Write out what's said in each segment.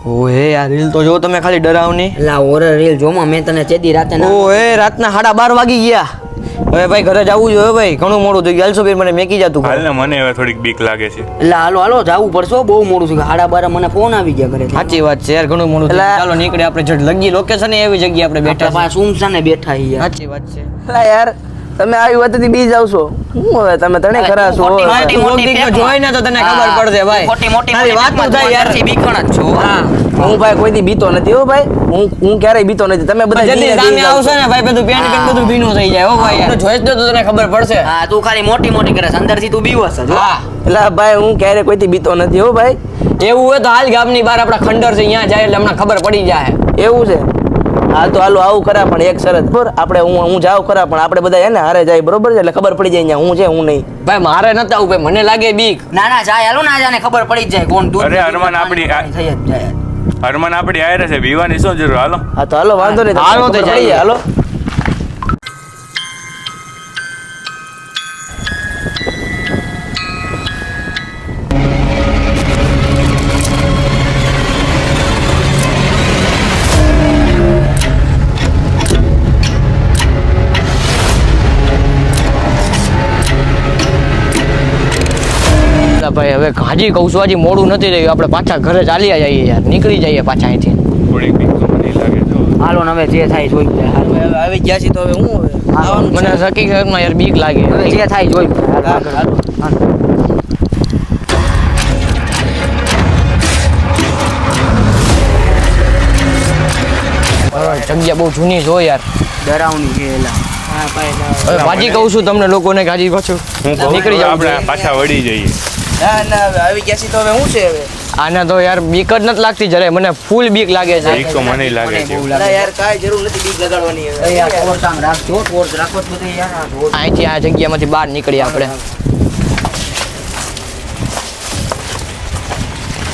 ઓહે આ રીલ તો જો તમે ખાલી ડરાવની. એલા હોરર રીલ જોમાં મેં તને ચેદી રાતે ના. ઓહે રાતના 12:30 વાગી ગયા. હવે ભાઈ ઘરે જવું જોઈએ ભાઈ, ઘણું મોડું થઈ ગયું. હાલ સોફીર મને મેકી જાતું. હાલ ને મને હવે થોડીક બીક લાગે છે. એલા હાલો જાવું પડશે હો, બહુ મોડું થઈ ગયું. 12:30 મને ફોન આવી ગયા ઘરે. સાચી વાત છે યાર, ઘણું મોડું થઈ ગયું. ચાલો નીકળે આપણે જટ લગી લોકેશન એવી જગ્યાએ આપણે બેઠા પાસે સુમસાને બેઠા છીએ. સાચી વાત છે. એલા યાર તમે આવી વાતથી બી જાવશો. હું હવે તમે તણે ખરા છો. જોઈ ને તો તને ખબર પડશે ભાઈ. મોટી મોટી તારી વાત તો થાય યાર. બીકણ જ છો. હા હું ભાઈ કોઈથી બીતો નથી હો ભાઈ. હું ક્યારેય બીતો નથી. તમે બધા જલ્દી સામે આવશે ને ભાઈ બધું પેન બધું ભીનું થઈ જાય હો ભાઈ. યાર જોઈશ તો તને ખબર પડશે. હા તું ખાલી મોટી મોટી કરે અંદરથી તું બીવસ જ. હા એલા ભાઈ હું ક્યારેય કોઈથી બીતો નથી હો ભાઈ. એવું હોય તો હાલ ગામની બહાર આપણા ખંડર છે અહીંયા જાય એટલે હમણાં ખબર પડી જાય. એવું છે. હા તો હાલો આવું કરા પણ એક શરત પર આપણે હું જાઉં ખરા પણ આપણે બધા હે ને હારે જાય બરોબર છે એટલે ખબર પડી જાય અહીંયા હું છે હું નહીં. ભાઈ મારે નતા આવું ભાઈ, મને લાગે બીક. ના જાય હાલો ના જાને ખબર પડી જ જાય કોણ દૂર. અરે હરમાન આપણી થઈ જ જાય. હરમાન આપણી આયરે છે, બીવાની શું જરૂર? હાલો હા તો હાલો વાંધો નહીં. હાલો તો જઈએ. હાલો. ભાઈ હવે હાજી કહું છું, હજી મોડું નથી રહ્યું. આપણે પાછા ઘરે ચાલી જઈએ યાર, નીકળી જઈએ પાછા અહીંથી. થોડીક બીક તો મને લાગે જો. હાલો ને હવે જે થાય જોઈ જાય. હાલો હવે આવી ગયા છીએ તો હવે હું હવે મને હકીકતમાં યાર બીક લાગે. હવે જે થાય જોઈ જાય. જગ્યા બહુ જૂની જો યાર, ડરાવની છે એલા. હા ભાઈ હવે પાછી કહું છું તમને લોકોને કે હજી પાછું હું કહું નીકળી છું જાવ. આપણે પાછા વળી જઈએ. ના હવે આવી ગયા છીએ તો હવે હું છે હવે. આને તો યાર બીક જ નથી લાગતી જરાય, મને ફૂલ બીક લાગે છે. બીક તો મને લાગે છે. ના યાર કાંઈ જરૂર નથી બીક લગાડવાની હવે. યાર ટોર્ચ આમ રાખજો, ટોર્ચ રાખો તો બધે યાર આ ટોર્ચ. અહીંથી આ જગ્યામાંથી બહાર નીકળીએ આપણે.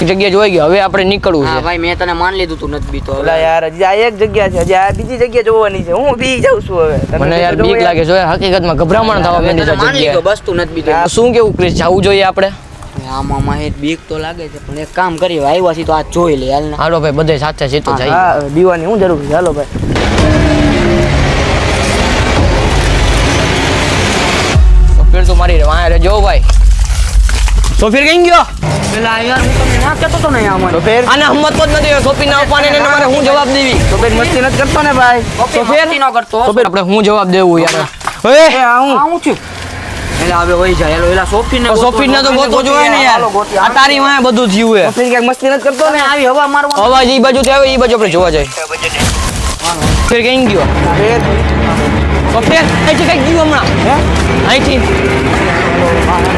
એક જગ્યા જોઈ ગયો, હવે આપણે નીકળવું હા છે. ભાઈ મેં તને માન લીધું તું નથી બીતો. ઓલા યાર હજી આ એક જગ્યા છે, હજી આ બીજી જગ્યા જોવાની છે. હું બી જાઉં છું હવે. તમે મને યાર બીક લાગે છે. હકીકતમાં ગભરામણ થવા મેં માંડી તને છે માન લીધો જગ્યાએ. બસ તું નથી બીતો. શું કેવું ક્રિસ, જવું જોઈએ આપણે? આમાં માહે બીક તો લાગે છે પણ એક કામ કરી આવ્યા છીએ તો આ જોઈ લે હાલ ને. હાલો ભાઈ બધે સાથે સીધો જઈએ. હા બીવાની હું જરૂર છે. હાલો ભાઈ. સોફીર તો મારી વાંહે રહેજો ભાઈ. સોફીર કઈ ગયો? પેલા યાર હું તમને ના કહેતો તો ને આમાં. તો ફેર આને હિંમત જ નથી. સોફીર ના ઉપાને ને મારે હું જવાબ દેવી? તો ફેર મસ્તી નથી કરતો ને ભાઈ. સોફિયર ન કરતો. આપણે હું જવાબ દેવું યાર? એ આવું આવું છું. એલા હવે વહી જાય. એલો એલા સોફીર ને સોફીર ને તો ગોતો જોઈએ ને યાર. આ તારી વાંહે બધું થયું હે. તો ફેર ક્યાંક મસ્તી નથી કરતો ને. આવી હવા મારવા. અવાજ ઈ બાજુ આવે, ઈ બાજુ આપણે જોવા જાય. ફેર કઈ ગયો? ફેર સોફીર અહીંથી કઈ ગયું હમણાં? અહીંથી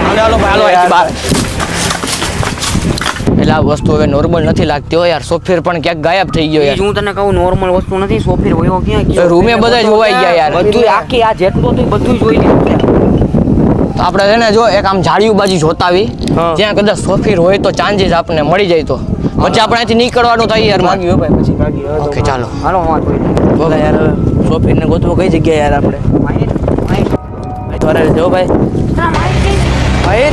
હાલો હાલો ભાઈ, હાલો અહીંથી બહાર. એટલે આ વસ્તુ હવે નોર્મલ નથી લાગતી હો યાર. સોફીર પણ ક્યાંક ગાયબ થઈ ગયો યાર. હું તને કહું નોર્મલ વસ્તુ નથી. સોફીર વયો ક્યાં ગયો? રૂમે બધા જોવાઈ ગયા યાર. બધું આખી આ જેટલું હતું બધું જોઈ લીધું. તો આપણે છે ને જો એક આમ ઝાડિયું બાજુ જોતા આવી, ત્યાં કદાચ સોફીર હોય તો ચાન્સીસ આપણને મળી જાય. તો પછી આપણે અહીંથી નીકળવાનું થાય યાર. ભાગી હો ભાઈ પછી ભાગી હો. ઓકે ચાલો. હાલો હું આ જોઈ લઉં. બોલા યાર સોફીર ને ગોતવો કઈ જગ્યાએ યાર આપણે. માહિર માહિર ભાઈ તો જો ભાઈ ભાઈ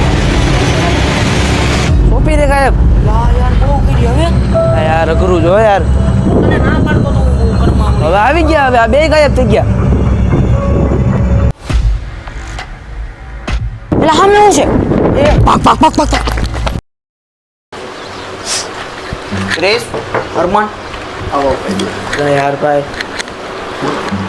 સોફી રે ગાયબ. લા યાર બહુ કરી હવે. આ યાર અઘરું જો યાર. તને ના પાડતો તો હું બહુ ઘરમાં. હવે આવી ગયા. હવે આ બે ગાયબ થઈ ગયા. એટલે સામે શું છે? પાક પાક પાક પાક પાક. ક્રેસ અરમાન આવો ના યાર ભાઈ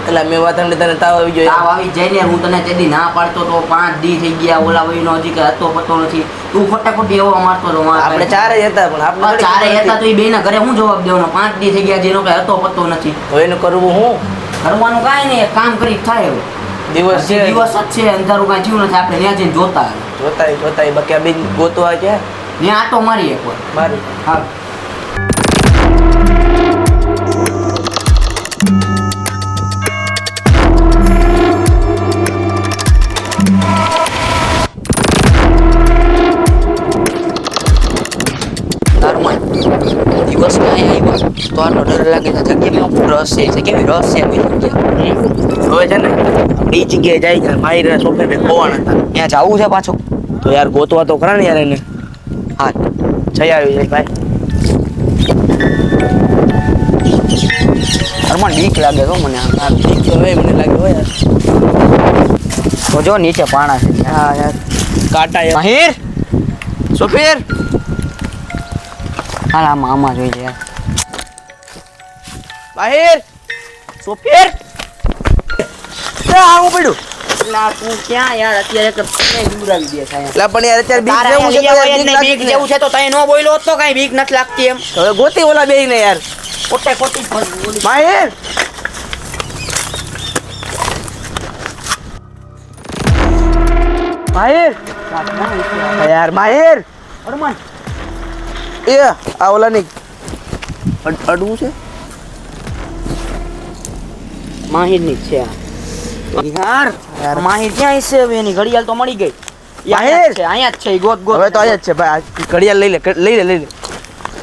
એટલે મેં વાત સાંભળી તને તાવ આવી ગયો. તાવ આવી જાય ને હું તને તેદી ના પાડતો તો 5 દી થઈ ગયા. ઓલા વહીનો હજી કે હતો પતો નથી. તું ફટાફટ એવો મારતો તો આપણે ચારે હતા પણ આપણે ચારે હતા તો એ બેના ઘરે હું જવાબ દેવાનો? 5 દી થઈ ગયા જેનો કઈ હતો પતો નથી. તો એનું કરવું હું કરવાનું કાંઈ નહીં. એક કામ કરી થાય હવે. દિવસ છે દિવસ જ છે અંધારું કાંઈ થયું નથી. આપણે ત્યાં જઈને જોતા આવે. જોતાય બાકી આ બેન ગોતવા ક્યાં ત્યાં આટો મારી એકવાર. મારી હા દિવસમાં આવ્યા તો આટલો ડર લાગે છે. જગ્યામાં રહસ્ય છે. કેવી રહસ્ય આવી જગ્યા. હવે છે ને આપણે એ જગ્યાએ જાય છે મારી સોફે બે ખોવાણ હતા. ત્યાં જવું છે પાછું? તો યાર ગોતવા તો ખરા ને યાર એને. હા જઈ આવી જાય ભાઈ. અરમાન બીક લાગે છો મને આમ. આ ઠીક તો હવે મને લાગે હો યાર. તો જો નીચે પાણા છે હા યાર કાંટા યાર. માહિર સોફીર હાલ આમાં જોઈ લે યાર. બાહિર સોફીર આવું પડ્યું. ના તું ક્યાં યાર અત્યારે તો દૂર આવી ગયા છે એટલે પણ યાર અત્યારે બીક તારા જેવું છે તો અહીંયા યાર બીક બીક લાગતી જેવું છે તો તઈ નો બોલ્યો હોત તો કઈ બીક નથી લાગતી એમ. હવે ગોતી ઓલા બેય ને યાર. ખોટે ખોટી માહિર માહિર યાર માહિર અરમાન એ આ ઓલાની અડવું છે માહિરની જ છે આ. યાર યાર. માહિર ક્યાં છે હવે એની ઘડિયાળ તો મળી ગઈ. ઈ માહિર! અહીંયા જ છે ઈ ગોત ગોત હવે તો અહીંયા જ છે ભાઈ આ ઘડિયાળ લઈ લે લઈ લે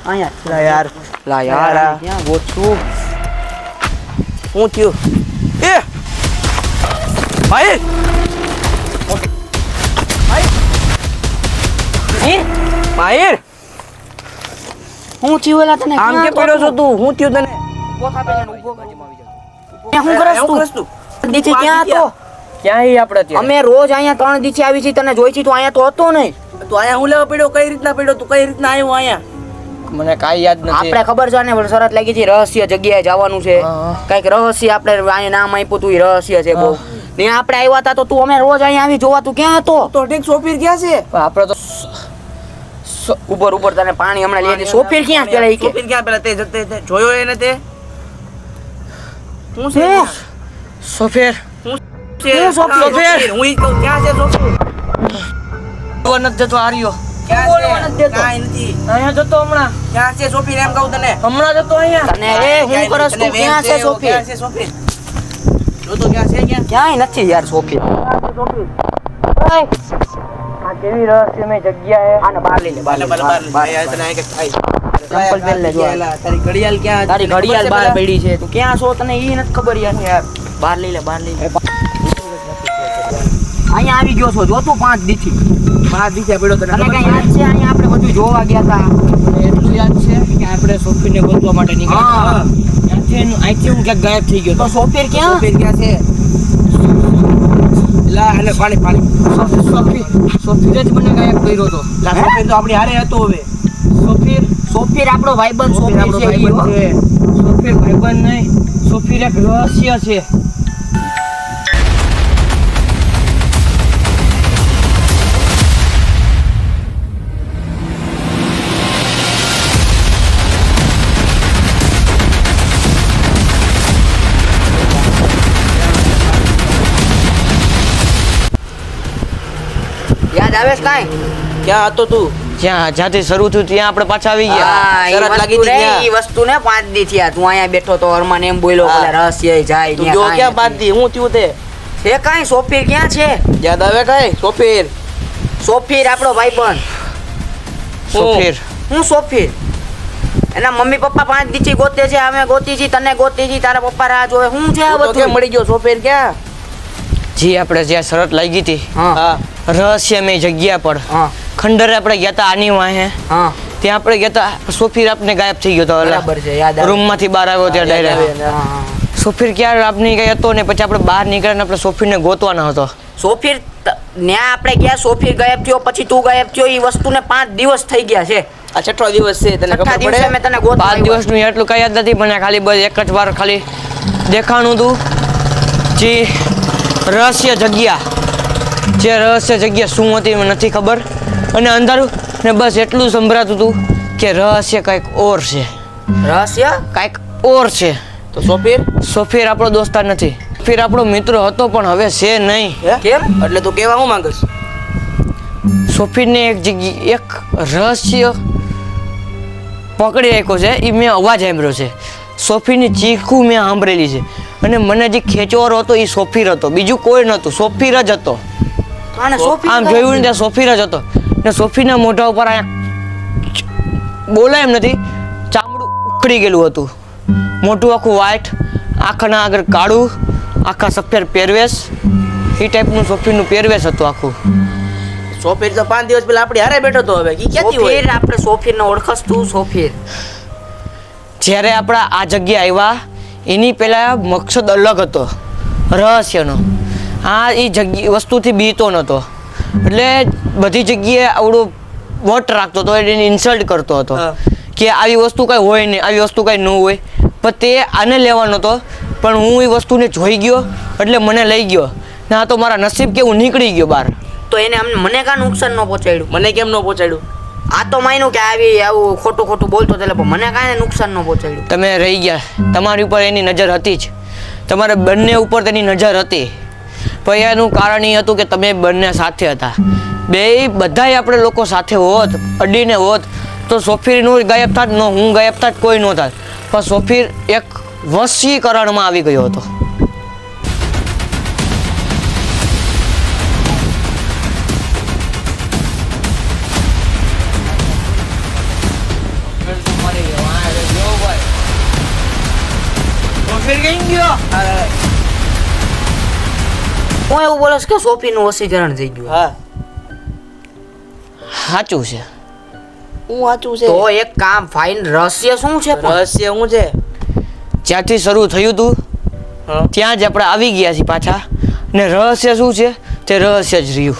અહીંયા જ છે. લા યાર લા યાર, યાર આ. ક્યાં ગોતશું? હું થયું એ માહિર માહિર હું થયું એલા તને આમ કે પડ્યો છો તું હું થયું તને હું કરસ હું તું કરસ તું દીથી ક્યાં હતો? ક્યાં ઈ આપણે અત્યારે? અમે રોજ અહીંયા 3 દીથી આવી છીએ તને જોઈ છી તું અહીંયા તો હતો નહીં. તું અહીંયા હું લેવા પડ્યો કઈ રીતના પડ્યો તું કઈ રીતના આવ્યો અહીંયા મને કાંઈ યાદ નથી. આપણે ખબર છે ને શરત લાગી છે રહસ્ય જગ્યાએ જવાનું છે. હા. કઈક રહસ્ય આપણે અહીંયા નામ આપ્યું તું ઈ રહસ્ય છે બહુ. હા. ને આપણે આવ્યા હતા તો તું અમે રોજ અહીંયા આવી જોવા તું ક્યાં હતો? તો ઠીક સોફીર ક્યાં છે પણ આપણે તો ઉપર ઉપર તને પાણી હમણાં લઈ સોફીર ક્યાં પેલા ઈ કે સોફીર ક્યાં પેલા તે જોયો એને તે હું છે હે? સોફેર હું સોફીર? હું ઈ કહું ક્યાં છે સોફીર તો નથી જતો આર્યો. ક્યાં બોલવા છે નથી દેતો. કાંઈ નથી અહીંયા જતો હમણાં ક્યાં છે સોફીર એમ કહું તને હમણાં જતો અહીંયા. તને એ હું કરસ તું ક્યાં છે સોફીર? ક્યાં છે સોફીર જો તો ક્યાં છે ક્યાં ક્યાંય નથી યાર સોફીર. આ કેવી રહસ્યમય જગ્યા હે. આને બહાર લઈ લે બહાર લઈ લે, બહાર લઈ લે. ભાઈ આ તને આ કે ખાઈ ચંપલ પહેરી લે જો. તારી ઘડિયાળ ક્યાં તારી ઘડિયાળ બહાર પડી છે તું ક્યાં છો તને ઈ નથી ખબર યાર. બહાર લઈ લે બહાર લઈ લે. અહીંયા આવી ગયો છો જો તું 5 દીથી. બહાર દીધા પડ્યો તને તને ખબર કઈ યાદ છે અહીંયા આપણે બધું જોવા ગયા હતા? મને એટલું યાદ છે કે આપણે સોફીરને ગોતવા માટે નીકળ્યા. હા. અહીંથી હું ક્યાંક ગાયબ થઈ ગયો તો હતો. સોફીર ક્યાં? સોફીર ક્યાં છે લા અને પાણી સોફીરે જ મને ગાયબ કર્યો હતો. લા સોફીર તો આપણી હારે હતો હવે સોફીર સોફીર આપણો ભાઈબંધ સોફીર આપણો છે ઈ. ભાઈબંધ છે સોફીર ભાઈબંધ નહીં, સોફીર એક રહસ્ય છે. યાદ આવે છે કાંઈ? ક્યાં હતો તું જ્યાં જ્યાંથી શરૂ થયું ત્યાં આપણે પાછા આવી ગયા. હા, ઈ શરત લાગી વસ્તુ હતી રે, ત્યાં. ઈ વસ્તુ ને 5 દી થયા તું અહીંયા બેઠો તો અરમાન એમ બોલ્યો હા. બોલે રહસ્ય જાય તું ન્યા જો કાંઈ ક્યાં નથી. બાંધી હું થયું તે છે કાંઈ સોફીર ક્યાં છે? યાદ આવે કઈ સોફીર સોફીર આપણો ભાઈબંધ. સોફીર હું સોફીર એના મમ્મી પપ્પા 5 દીથી ગોતે છે અમે ગોતી છી તને ગોતી છી તારા પપ્પા રાહ જોવે હું છે આ તું તો કેમ બધું? મળી ગયો સોફીર ક્યાં જી આપણે જ્યાં શરત લાગી હતી હા હા રહસ્યમય જગ્યા પર હા ખંડરે આપણે ગયા હતા આની વાહે. હા ત્યાં આપણે ગયા હતા. સોફીર આપને ગાયબ થઈ ગયો હતો. બરાબર છે યાદ આવે. રૂમમાંથી બહાર આવ્યો ત્યાં યાદ ડાયરેક્ટ. આવે. હા, હા. સોફીર ક્યારે આપની કઈ હતો ને પછી આપણે બહાર નીકળ્યા ને આપણે સોફીરને ગોતવાનો હતો. સોફીર ન્યા આપણે ગયા સોફીર ગાયબ થયો પછી તું ગાયબ થયો ઈ વસ્તુને 5 દિવસ થઈ ગયા છે. આ 6ઠો દિવસ છે તને છઠ્ઠા ખબર દિવસે પડે મેં તને ગોતવા 5 આવ્યો. દિવસનું એટલું કઈ યાદ નથી મને ખાલી બસ એક જ વાર ખાલી દેખાણું હતું જે રહસ્ય જગ્યા જે રહસ્ય જગ્યા શું હતી મને નથી ખબર અને અંધારું ને બસ એટલું સંભળાતું હતું કે રહસ્ય કંઈક ઓર છે રહસ્ય કંઈક ઓર છે. તો સોફીર સોફીર આપણો દોસ્તાર નથી. સોફીર આપણો મિત્ર હતો પણ હવે છે નહીં. હે? કેમ? એટલે તું કેવા હું માંગસ સોફીરને એક જગ્યા એક રહસ્ય પકડી રાખ્યો છે એ મેં અવાજ સાંભળ્યો છે. સોફીરની ચીખું મેં સાંભળેલી છે અને મને જે ખેંચવારો હતો એ સોફીર હતો બીજું કોઈ નહોતું સોફીર જ હતો. આને સોફીર આમ ગાયબ જોયું ને ત્યાં સોફીર જ હતો ને સોફીના મોઢા ઉપર અહીંયા બોલાય એમ નથી ચામડું ઉખડી ગયેલું હતું. મોઢું આખું વ્હાઈટ આંખના આગળ કાળું આખા સફેદ પહેરવેશ એ ટાઈપનું સોફીરનું પહેરવેશ હતું આખું. સોફીર તો 5 દિવસ પહેલા આપણી હારે બેઠો તો હવે કી ક્યાંથી હોય સોફીર આપણે સોફીરને ઓળખસ તું સોફીર જ્યારે આપણા આ જગ્યા આવ્યા એની પહેલાં મકસદ અલગ હતો રહસ્યનો. આ એ જગ્યા વસ્તુથી બીતો નહોતો એટલે બધી જગ્યાએ આવડો વટ રાખતો હતો, એને ઇન્સલ્ટ કરતો હતો કે આવી વસ્તુ કાંઈ હોય નહીં, આવી વસ્તુ કાંઈ ન હોય. પણ તે આને લેવાનો હતો, પણ હું એ વસ્તુને જોઈ ગયો એટલે મને લઈ ગયો ને આ તો મારા નસીબ કે હું નીકળી ગયો બહાર. તો એને મને કાં નુકસાન ન પહોંચાડ્યું? મને કેમ ન પહોંચાડ્યું? આ તો માન્યું કે આવું ખોટું બોલતો એટલે પણ મને કાંઈ નુકસાન ન પહોંચાડ્યું. તમે રહી ગયા, તમારી ઉપર એની નજર હતી જ, તમારે બંને ઉપર તેની નજર હતી. પણ એનું કારણ એ હતું કે તમે બંને સાથે હતા. બધાય આપણે લોકો સાથે હોત, અડીને હોત તો સોફીરનું ગાયબ થાત, ન હું ગાયબ થાત, કોઈ ન થાત. પણ સોફીર એક વશીકરણમાં આવી ગયો હતો. હું એવું બોલસ કે સોફીનું વશીકરણ થઈ ગયું. હા સાચું છે. હું વાંચું છે. તો એક કામ ફાઇન રહસ્ય શું છે પણ? રહસ્ય હું છે. જ્યાંથી શરૂ થયું હતું હા. ત્યાં જ આપણે આવી ગયા છીએ પાછા, ને રહસ્ય શું છે તે રહસ્ય જ રહ્યું.